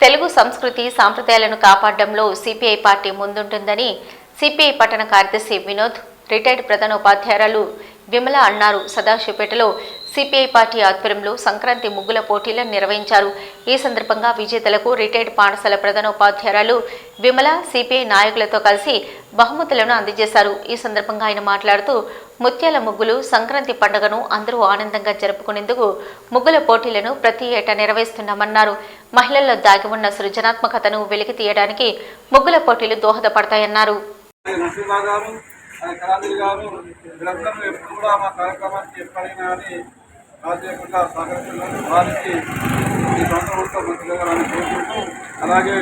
తెలుగు సంస్కృతి సాంప్రదాయాలను కాపాడడంలో CPI party ముందుంటుందని CPI పట్టణ కార్యదర్శి వినోద్, రిటైర్డ్ ప్రధానోపాధ్యాయురాలు విమల అన్నారు. సదాశివపేటలో సిపిఐ పార్టీ ఆధ్వర్యంలో సంక్రాంతి ముగ్గుల పోటీలను నిర్వహించారు. ఈ సందర్భంగా విజేతలకు రిటైర్డ్ పాఠశాల ప్రధానోపాధ్యాయురాలు విమల సిపిఐ నాయకులతో కలిసి బహుమతులను అందజేశారు. ఈ సందర్భంగా ఆయన మాట్లాడుతూ ముత్యాల ముగ్గులు సంక్రాంతి పండుగను అందరూ ఆనందంగా జరుపుకునేందుకు ముగ్గుల పోటీలను ప్రతి ఏటా నిర్వహిస్తున్నామన్నారు. మహిళల్లో దాగి ఉన్న సృజనాత్మకతను వెలికి తీయడానికి ముగ్గుల పోటీలు దోహదపడతాయన్నారు. అలాగే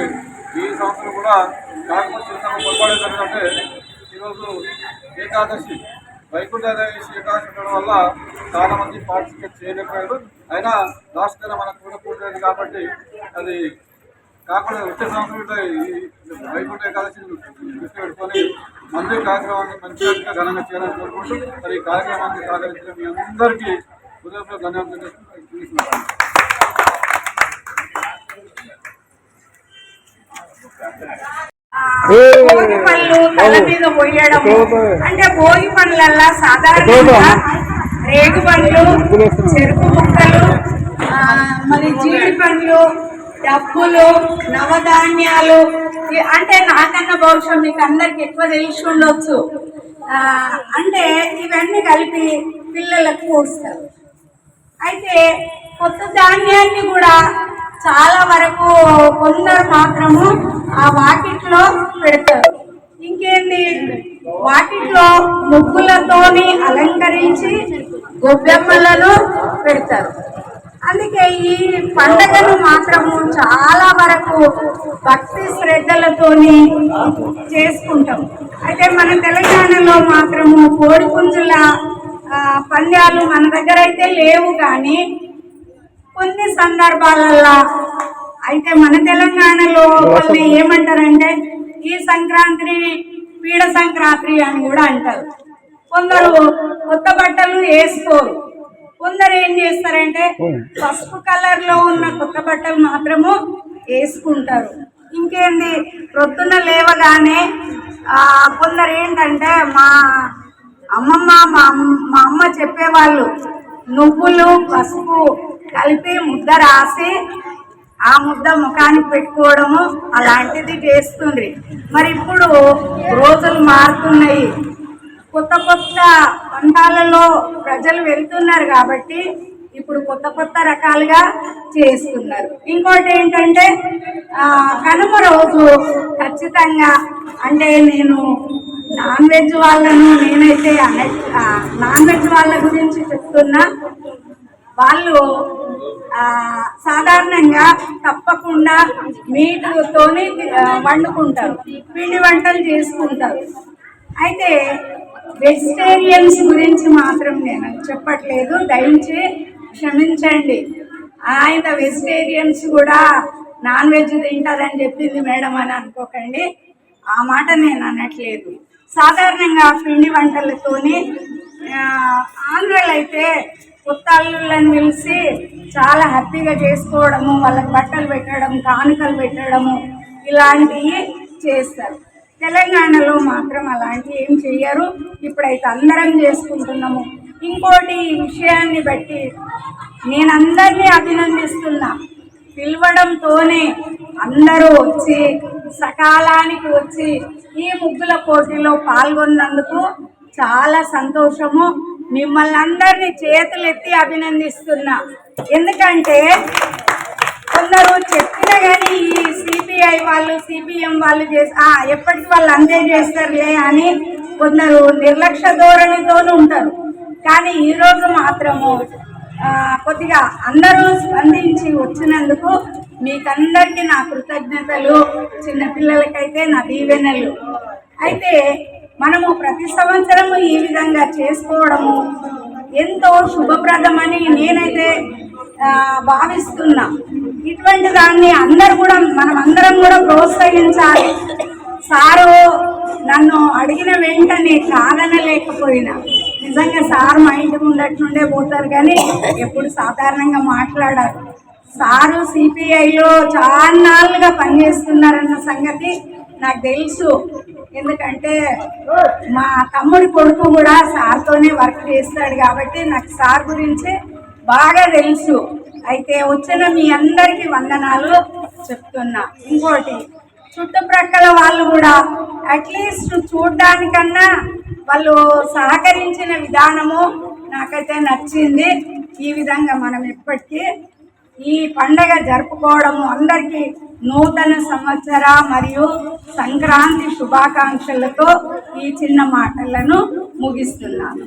ఈ సంవత్సరం కూడా పొరపాటు ఈరోజు ఏకాదశి వైకుంఠ ఏకాదశి ఉండడం వల్ల చాలా మంది పార్టిసిపేట్ చేయలేకపోయారు. అయినా లాస్ట్ నెల మనకు కూడా కూడలేదు కాబట్టి అది కాకుండా వచ్చే సంవత్సరం వైకుంఠ ఏకాదశి దృష్టి పెట్టుకొని మంది కార్యక్రమాన్ని మంచిగా ఘనంగా చేయాలని కోరుకుంటూ మరి ఈ కార్యక్రమాన్ని సహకరించిన మీ అందరికీ హృదయంలో ధన్యవాదాలు తెలుసుకుంటాను. భోగి పళ్ళు తల మీద పోయడము అంటే భోగి పళ్ళల్లా సాధారణంగా రేగు పండ్లు, చెరుకు ముక్కలు, మరి జీడి పండ్లు, డబ్బులు, నవధాన్యాలు, అంటే నాకన్నా బహుశా మీకు అందరికి ఎక్కువ తెలిసి ఉండొచ్చు. అంటే ఇవన్నీ కలిపి పిల్లలకు పోస్తారు. అయితే కొత్త ధాన్యాన్ని కూడా చాలా వరకు కొందరు మాత్రము ఆ వాకిట్లో పెడతారు. ఇంకేంటి, వాకిట్లో ముగ్గులతోని అలంకరించి గొబ్బెమ్మలను పెడతారు. అందుకే ఈ పండగను మాత్రము చాలా వరకు భక్తి శ్రద్ధలతోని చేసుకుంటాం. అయితే మన తెలంగాణలో మాత్రము కోడిపుంజుల పంద్యాలు మన దగ్గర అయితే లేవు, కానీ కొన్ని సందర్భాలల్లో అయితే మన తెలంగాణలో కొన్ని ఏమంటారంటే ఈ సంక్రాంతిని పీడ సంక్రాంతి అని కూడా అంటారు. కొందరు కొత్త బట్టలు వేసుకోరు. కొందరు ఏం చేస్తారంటే పసుపు కలర్ లో ఉన్న కొత్త బట్టలు మాత్రము వేసుకుంటారు. ఇంకేంది, ప్రొద్దున లేవగానే కొందరు ఏంటంటే మా అమ్మమ్మ మా అమ్మ చెప్పేవాళ్ళు, నువ్వులు పసుపు కలిపి ముద్ద రాసి ఆ ముద్ద ముఖానికి పెట్టుకోవడము అలాంటిది చేస్తుంది. మరి ఇప్పుడు రోజులు మారుతున్నాయి, కొత్త కొత్త పంటాలలో ప్రజలు వెళ్తున్నారు కాబట్టి ఇప్పుడు కొత్త కొత్త రకాలుగా చేస్తున్నారు. ఇంకోటి ఏంటంటే కనుమ రోజు ఖచ్చితంగా, అంటే నేను నాన్ వెజ్ వాళ్ళను నేనైతే నాన్ వెజ్ వాళ్ళ గురించి చెప్తున్నా, వాళ్ళు సాధారణంగా తప్పకుండా మీటుతోని వండుకుంటారు, పిండి వంటలు చేసుకుంటారు. అయితే వెజిటేరియన్స్ గురించి మాత్రం నేను చెప్పట్లేదు, దయచేసి క్షమించండి. ఆయన వెజిటేరియన్స్ కూడా నాన్ వెజ్ తింటారని చెప్పింది మేడం అని అనుకోకండి, ఆ మాట నేను అనట్లేదు. సాధారణంగా పిండి వంటలతోని ఆంధ్రలో అయితే కొత్త అల్లుళ్ళని పిలిచి చాలా హ్యాపీగా చేసుకోవడము, వాళ్ళకి బట్టలు పెట్టడం, కానుకలు పెట్టడము ఇలాంటివి చేస్తారు. తెలంగాణలో మాత్రం అలాంటివి ఏం చెయ్యరు. ఇప్పుడైతే అందరం చేసుకుంటున్నాము. ఇంకోటి, ఈ విషయాన్ని బట్టి నేను అందరినీ అభినందిస్తున్నా. పిలవడంతోనే అందరూ వచ్చి సకాలానికి వచ్చి ఈ ముగ్గుల పోటీలో పాల్గొన్నందుకు చాలా సంతోషము. మిమ్మల్ని అందరినీ చేతులెత్తి అభినందిస్తున్నా. ఎందుకంటే కొందరు చెప్పినా కానీ ఈ సిపిఐ వాళ్ళు సిపిఎం వాళ్ళు ఎప్పటికీ వాళ్ళు అంతే చేస్తారులే అని కొందరు నిర్లక్ష్య ధోరణితోనూ ఉంటారు. కానీ ఈరోజు మాత్రము కొద్దిగా అందరూ స్పందించి వచ్చినందుకు మీకందరికీ నా కృతజ్ఞతలు, చిన్నపిల్లలకైతే నా దీవెనలు. అయితే మనము ప్రతి సంవత్సరము ఈ విధంగా చేసుకోవడము ఎంతో శుభప్రదమని నేనైతే భావిస్తున్నా. ఇటువంటి దాన్ని అందరూ కూడా మనమందరం కూడా ప్రోత్సహించాలి. సారు నన్ను అడిగిన వెంటనే కాదనలేకపోయినా, నిజంగా సార్ మా ఇంటి ముందట్టుండే పోతారు కానీ ఎప్పుడు సాధారణంగా మాట్లాడారు. సారు సిపిఐలో చాలాగా పనిచేస్తున్నారన్న సంగతి నాకు తెలుసు. ఎందుకంటే మా తమ్ముడి కొడుకు కూడా సార్తోనే వర్క్ చేస్తాడు కాబట్టి నాకు సార్ గురించి బాగా తెలుసు. అయితే వచ్చిన మీ అందరికీ వందనాలు చెప్తున్నా. ఇంకోటి, చుట్టుప్రక్కల వాళ్ళు కూడా అట్లీస్ట్ చూడ్డానికన్నా వాళ్ళు సహకరించిన విధానము నాకైతే నచ్చింది. ఈ విధంగా మనం ఎప్పటికీ ఈ పండగ జరుపుకోవడము, అందరికీ నూతన సంవత్సర మరియు సంక్రాంతి శుభాకాంక్షలతో ఈ చిన్న మాటలను ముగిస్తున్నాను.